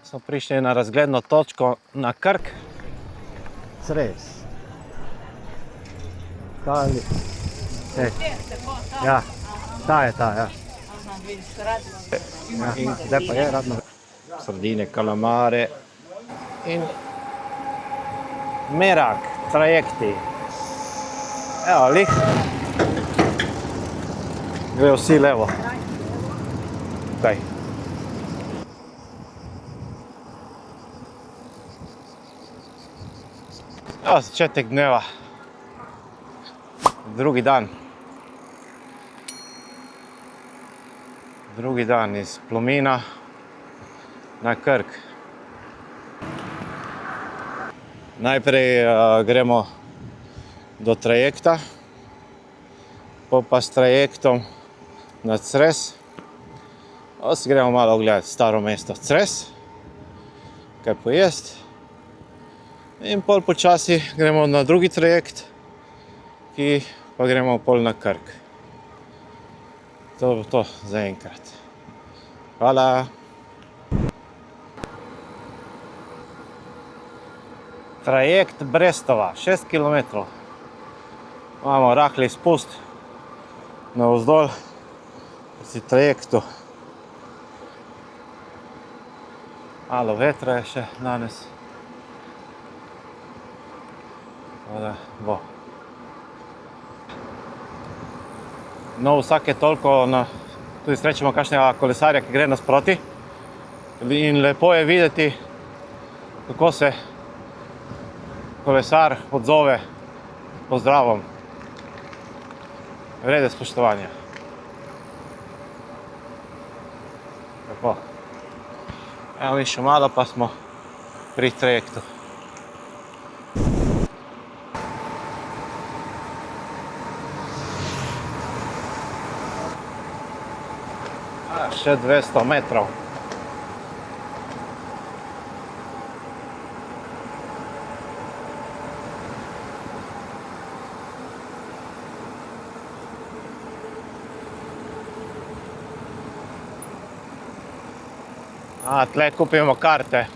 Smo prišli na razgledno točko na Krk. Cres. Kali. Ja, ta je ta, ja. In zdaj pa je radno. Sardine, kalamare in merak, trajekti. Evo, lih. Grejo vsi levo. Kaj? Evo, začetek dneva. Drugi dan. Drugi dan iz Plomina na Krk. Najprej gremo do trajekta, pa s trajektom na Cres. Si gremo malo ogledati staro mesto Cres, kaj pojesti. In pol počasi gremo na drugi trajekt, ki pa gremo pol na Krk. To bo to za enkrat. Hvala. Trajekt Brestova, 6 km. Imamo rahli spust navzdol proti trajektu. Malo vetra je še danes. Bo. No, vsake toliko tudi srečamo kakšnega kolesarja, ki gre nasproti. In lepo je videti, kako se kolesar odzove pozdravom. Vrede spoštovanja. Lepo. Evo mi še malo, pa smo pri trajektu. Še 200 metrov. Tle kupimo karte.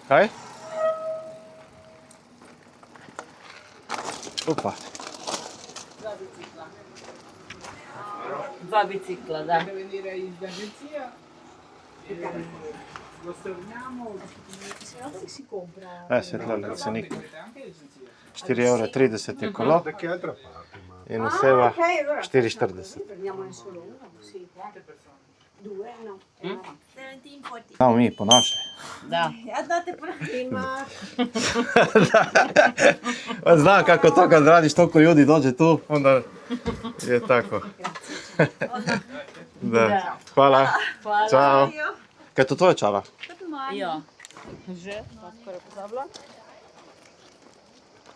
Kaj? Upa. Dva bicikla, da. Venire iz agenzia, lo storniamo. Se no si compra. Se tle cenik. 4,30 € je kolo in oseba 4,40 €. Prendiamo solo uno, sì. Due, no. 1740. Znamo mi po naše. Da. Andate prima. Znam kako to kad radiš, toliko ljudi dođe tu, onda je tako. Da. Hvala. Hvala. Ćao. Kaj je to tvoje čala? Ja. Že, pa skoraj pozabila.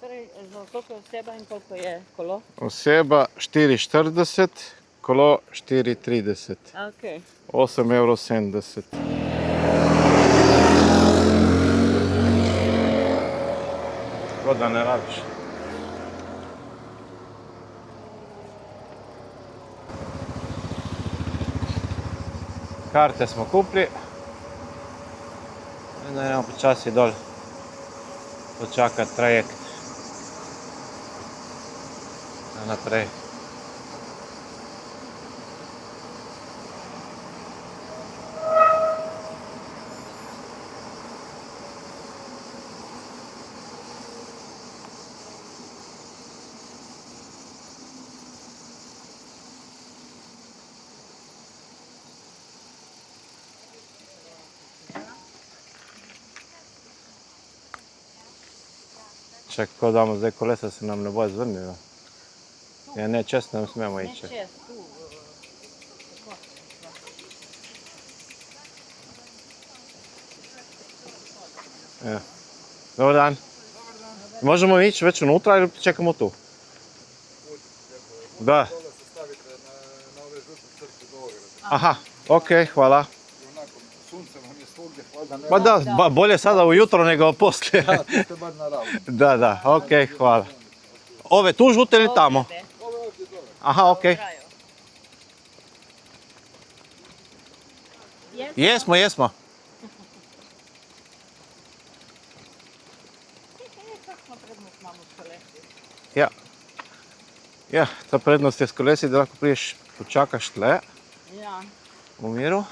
Torej, za koliko je oseba in koliko je kolo? Oseba 4,40, kolo 4,30. Ok. 8,70 €. Tako da ne rabiš. Karte smo kupili. Zdaj idemo počasi dol počakati trajekt. Naprej. Če kako damo zdaj kolesa, se nam ne bo zvrnilo. Ja, ne, često ne smijemo ići. Neće tu. Tako. Ja. Dobar dan. Možemo ići već unutra ili čekamo tu? Da. Aha, okej, hvala. Sunce vam je svugdje, hvala. Pa da, bolje sada ujutro nego poslije. Da, tu ste bar na ravnu. Da, okej, hvala. Ove tu žute ili tamo? Ovo je ovdje dole. Aha, okej. Jesmo. Ja, ta prednost je s kolesi da lahko priješ počakaš tle, Ja. u miru.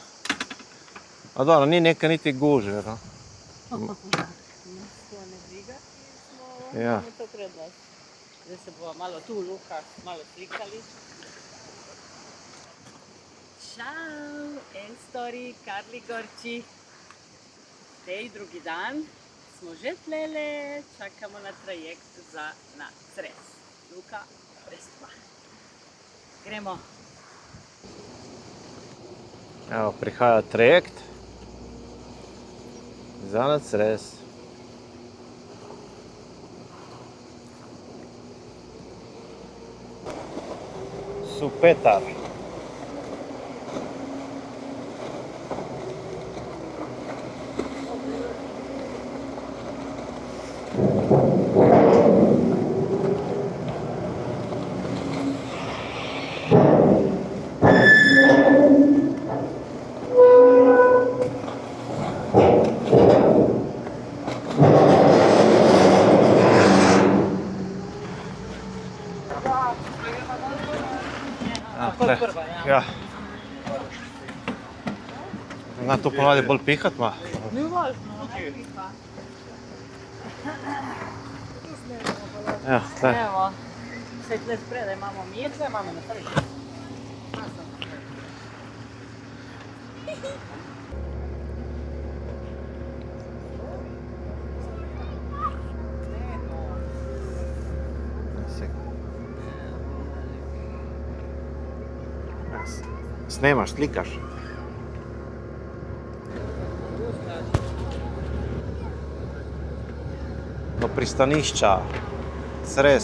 A dobro, ni neka niti gužve, no? To ne digati smo Ja. imamo to prednost. Da se bo malo tu Luka, malo slikali. Ćao, Elstori, Karli Gorči. Tej drugi dan smo že tlele, čakamo na trajekt na Cres. Luka, Prestva. Gremo. Evo, prihaja trajekt za na Cres. Supetar. Ja. Na to ponavlja bolj pihat, ma. Ni važno, ne piha. Evo, tle. Evo, sve tle spredaj imamo mirce, imamo na tržištu. Snemaš, slikaš. Do pristanišča. Cres.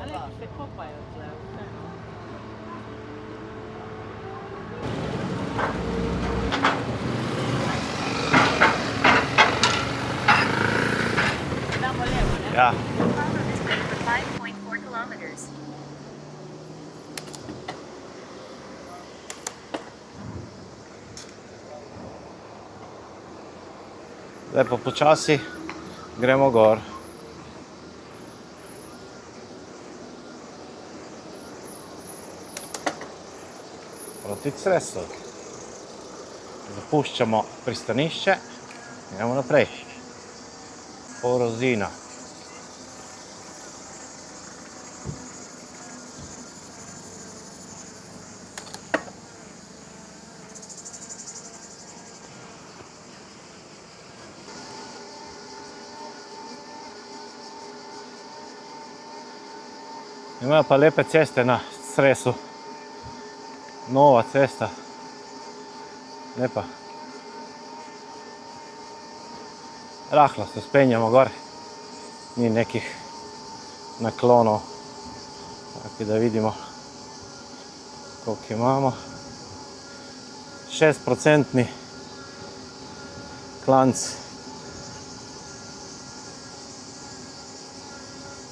Ali se kopajo tle, vseeno. Damo levo, ne? Ja. Follow this way for 5.4 kilometers. Zdaj pa počasi gremo gor. Proti Cresu. Zapuščamo pristanišče. Gremo naprej. Po Rozina. Imajo pa lepe ceste na Cresu. Nova cesta. Lepa. Rahlo se spenjamo gor. Ni nekih naklonov. Tako da vidimo koliko imamo. 6% klanc.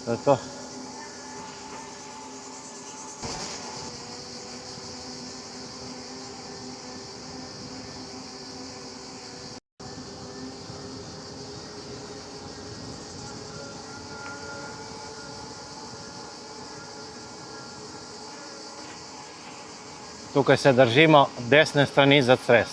To je to. Tukaj se držimo desne strani za Cres.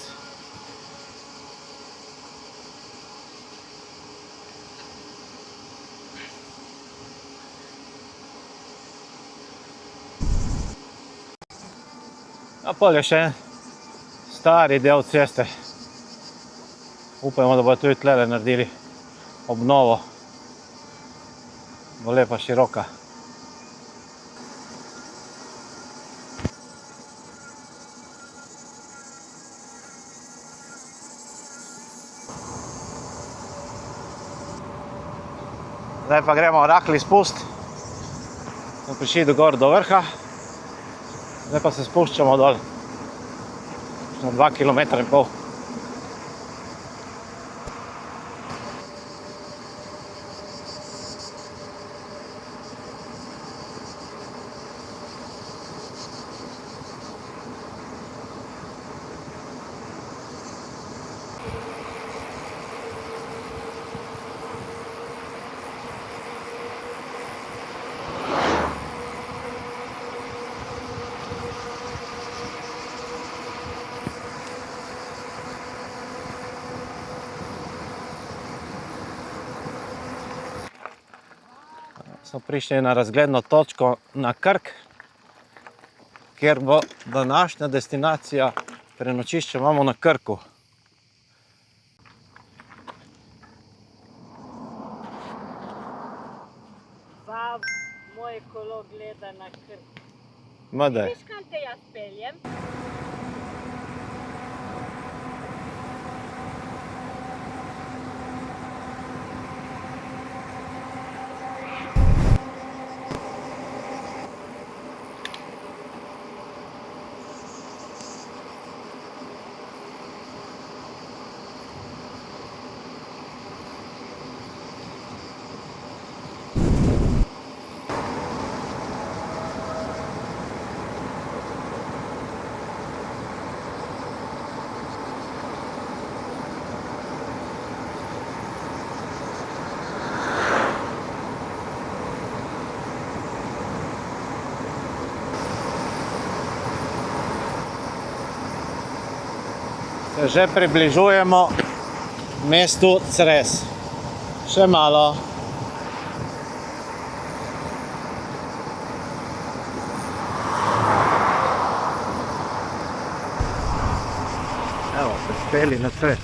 A pol je še stari del ceste, Upajmo, da bodo tudi tlele naredili obnovo. Bo lepa široka. Zdaj pa gremo rahli spust. Smo prišli gor do vrha. Zdaj pa se spuščamo dol. Na 2,5 kilometra. Smo prišli na razgledno točko na Krk, kjer bo današnja destinacija, prenočišče imamo na Krku. Moje kolo gleda na Krk. Mada. Viš, kam te jaz peljem? Se že približujemo mestu Cres. Še malo. Evo, prispeli na Cres.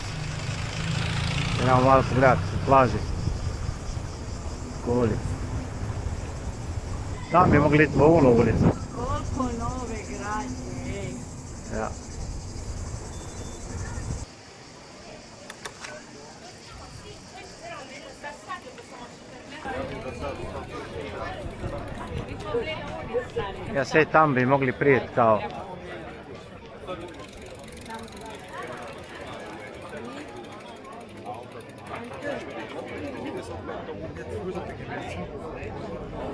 Gremo malo pogledati po plaži. Okoli. Tam bi mogli iti v ono ulico. Koliko nove gradnje, ej. Ja. Ja, sej tam bi mogli prijeti kao.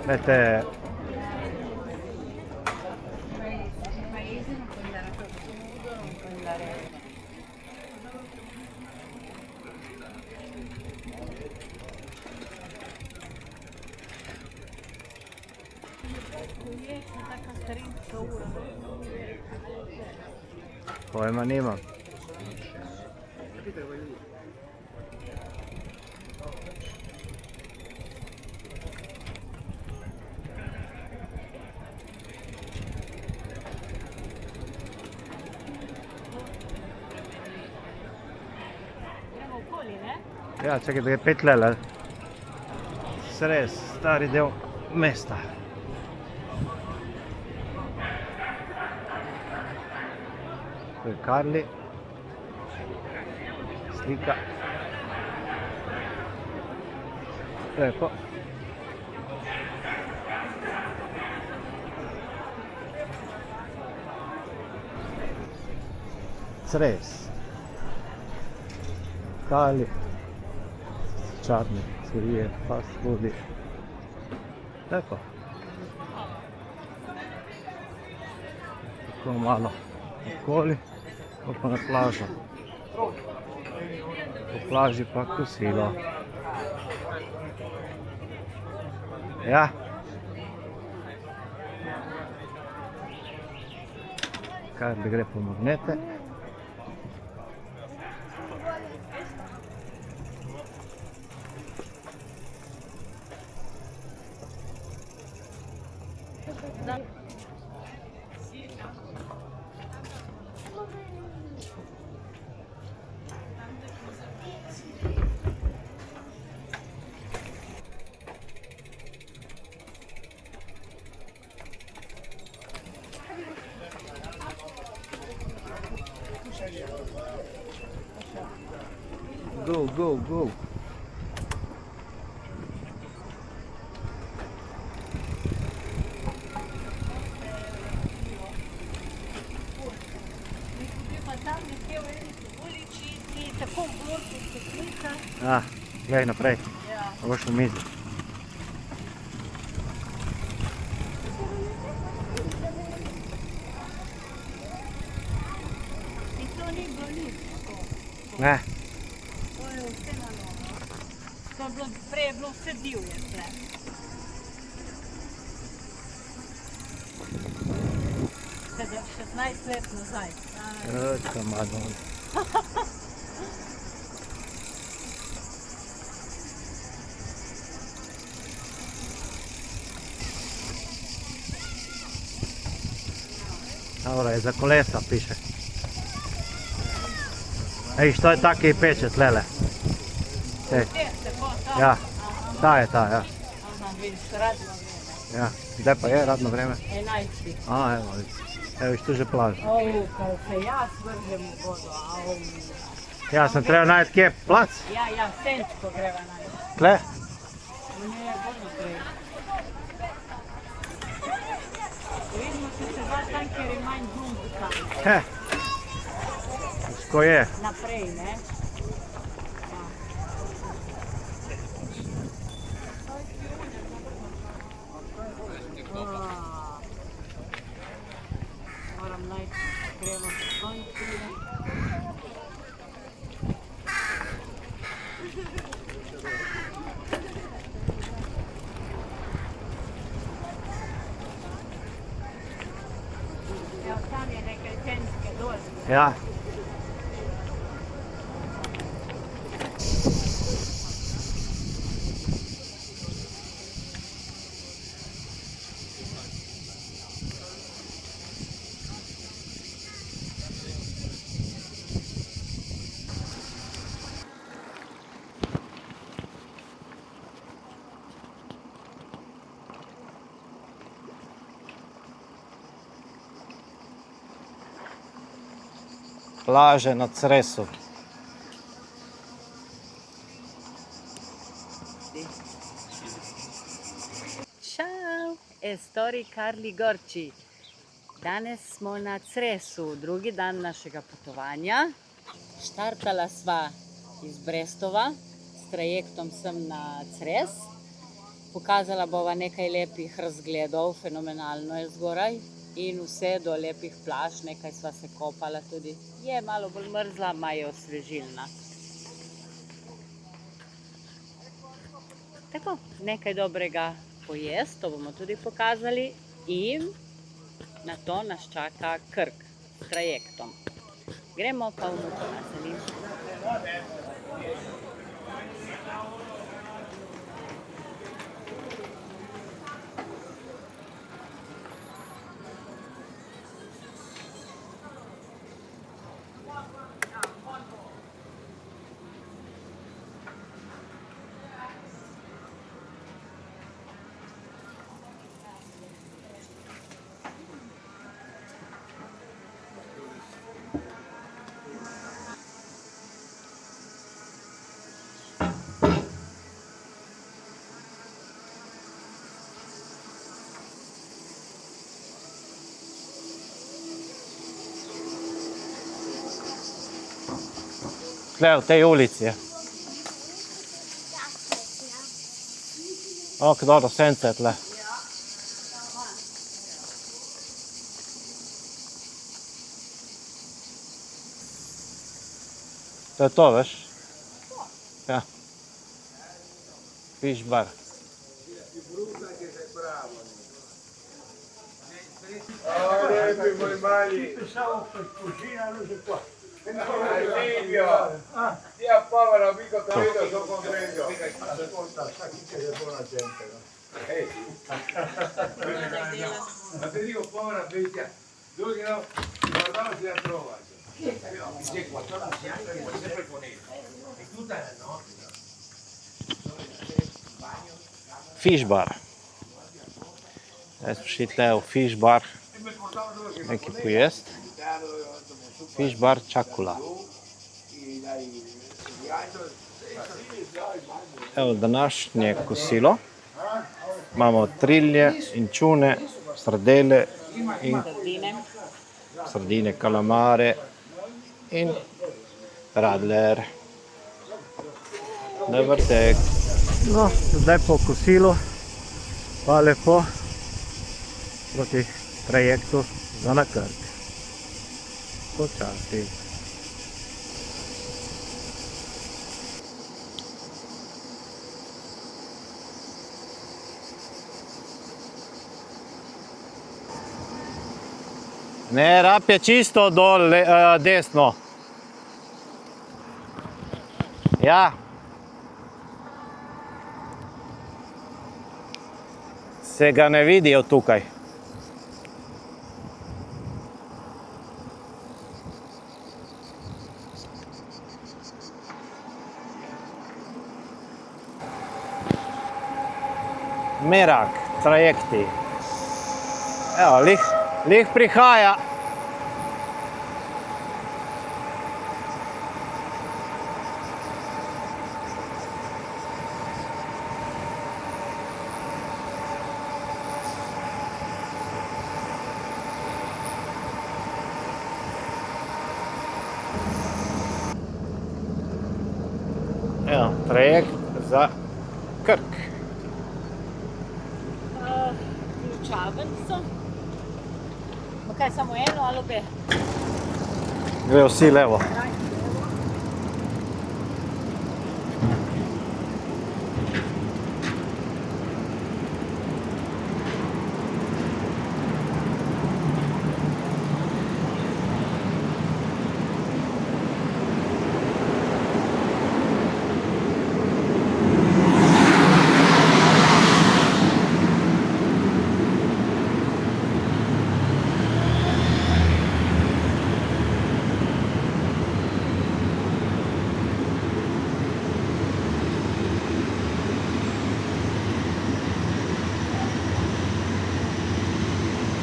Vedete, pojma nimam. Gremo okoli, ne? Ja, čakaj, da je petlela. Cres, stari del mesta. To je Karli. Slika. Lepo. Cres. Karli. Čarne sirije, fast foodi. Lepo. Tako malo okoli, pa na plažo. Po plaži pa kosilo. Ja. Kar bi gre po magnete. Go, go, go. Pa tam nekje v eni uličici, tako v bloku stopnica. Glej naprej, Ja. boš na mizi. In to ni bilo nič tako. Ne, To je vse na novo. To je bilo, prej je bilo vse divje tle. Sedaj 16 let nazaj. kamadon. Dobro, je za kolesa piše. Ej, što je taki peče tlele? Te, Tako, ta. ja, ta je ta, ja. Aha, vidiš, radno vreme. Ja, zdaj pa je radno vreme. 11. Evo, evo viš tu že plaža. Kad se jaz vržem v vodo, Ja, sem treba najti kje plac. ja, senčko greva najti. Tle? Ne, bolj naprej. Vidimo, če se dva tam, ker je manj džungl tam. Ko je. Naprej, ne? Moram najti, gremo po soncu. Evo, tam je nekaj ženske dol. Ja. Plaže na Cresu. Čau, Estori Karli Gorči. Danes smo na Cresu, drugi dan našega potovanja. Štartala sva iz Brestova s trajektom sem na Cres. Pokazala bova nekaj lepih razgledov, fenomenalno je zgoraj. In vse do lepih plaž, nekaj sva se kopala tudi. Je malo bolj mrzla, ma je osvežilna. Tako, nekaj dobrega pojesti, to bomo tudi pokazali. In na to nas čaka Krk s trajektom. Gremo pa v Mutonazeli. Tle v tej ulici je. O, kako dobro sence je tle. To je to, veš? Ja. Fish bar. Moj mali. Silvio, ti a povero amico capito sono contento. Ascolta, sa chi che è buona gente, no? Ma ti dico povera bestia, dove che no, guardavo se la trova. Dice 14 anni che vuoi sempre con ella. E tutta la notte. Fish bar. Zdaj smo šli tle v fish bar. Nekaj pojesti. Fish bar Čakula. Evo današnje kosilo. Imamo trilje, inčune, sardele in sardine, kalamare in radler. Dober tek. No, zdaj po kosilu pa lepo proti trajektu za na Krk. Počasi. Ne, rap je čisto dol, desno. Ja. Se ga ne vidi od tukaj. Merak, trajekti. Evo, lih prihaja. Evo, trajekt za Krk. Ključavnico. Pa kaj, samo eno ali obe? Gre vsi levo.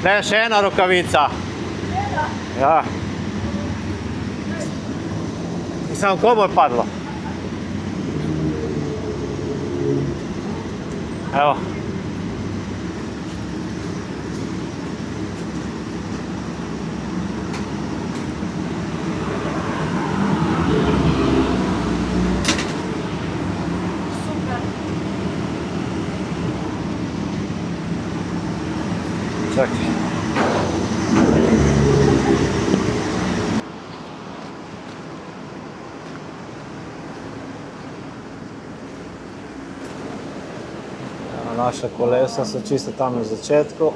Ne, še ena rokavica. Ja. In samo ko bo padlo? Evo. Čakaj. Naša kolesa so čisto tam na začetku,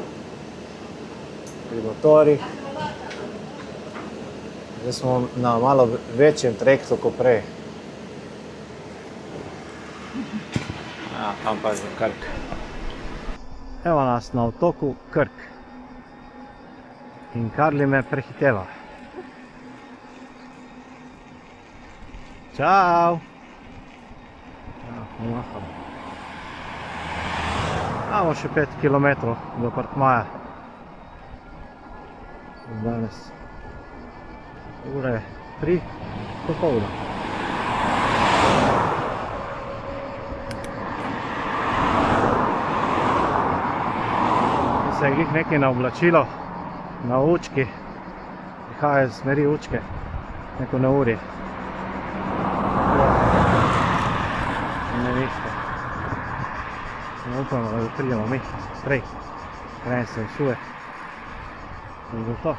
pri motorjih. Zdaj smo na malo večjem trajektu kot prej. Ja, tam pa je za Krk. Evo nas na otoku Krk. In Karli me prehiteva. Čau! Ja, maham. Imamo še 5 km do Parkmaja. Danes ura je 3 popoldne. Se je glih nekaj na oblačilo, na Učki. Prihaja iz smeri Učke, neko neurje. Ne veste. Upamo, da pridemo mi prej, kraj se usuje in bo to.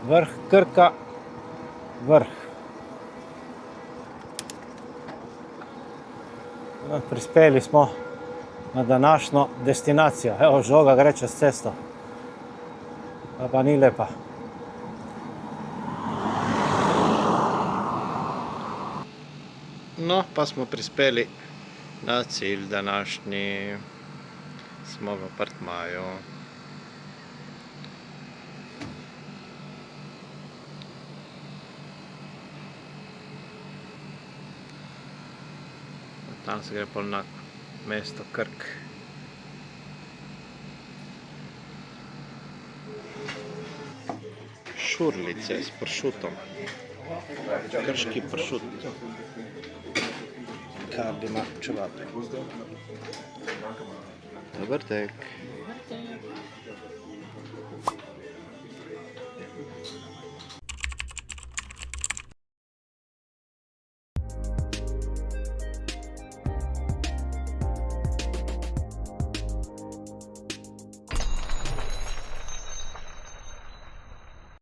Vrh Krka, vrh. Prispeli smo na današnjo destinacijo. Evo, žoga gre čez cesto. Pa ni lepa. No, pa smo prispeli na cilj današnji. Smo v apartmaju. Tam se gre pol na mesto Krk. Šurlice s pršutom. Krški pršut. Karli ima čevape. Dober tek.